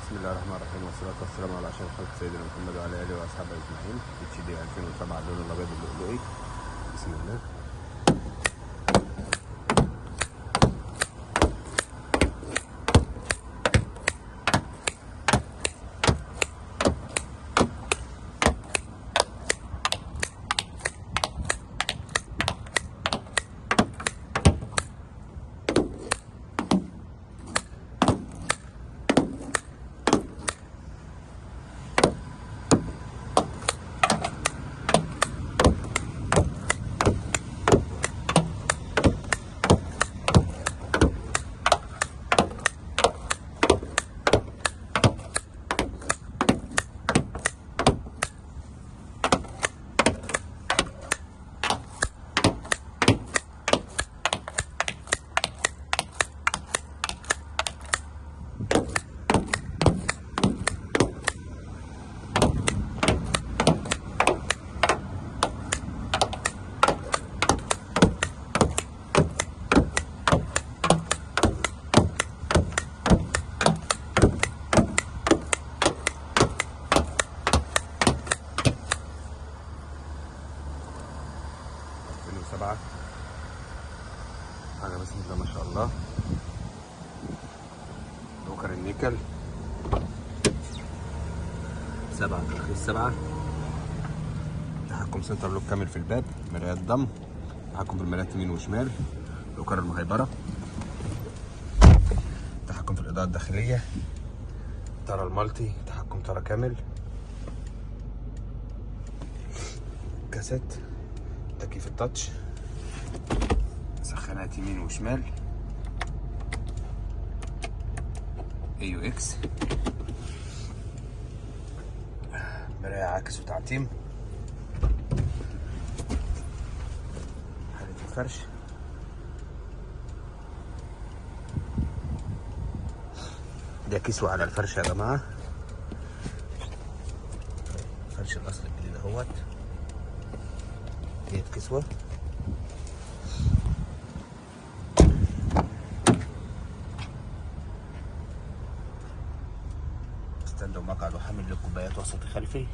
بسم الله الرحمن الرحيم، والصلاة والسلام على أشرف خلق سيدنا محمد وعلى آله وأصحابه أجمعين. اتش دي 2007 اللون الأبيض اللؤلؤي. بسم الله. سبعة حاجة بسم الله ما شاء الله. لوكر النيكل 7 ترخيص 7. تحكم سنتر لوك كامل في الباب، مرايات ضم، تحكم في المرايات يمين وشمال، لوكر المهيبرة، تحكم في الإضاءة الداخلية، ترى المالتي، تحكم ترى كامل، كاسيت، تكييف التاتش، سخانات يمين وشمال، اي اكس، مراية عكس وتعتيم، حالة الفرش، ده كسوة على الفرش يا جماعة. الفرش الأصلي الجديد اهوت، ديت كسوة. ستاند ومقعد وحامل للكوبايات وسط خلفي.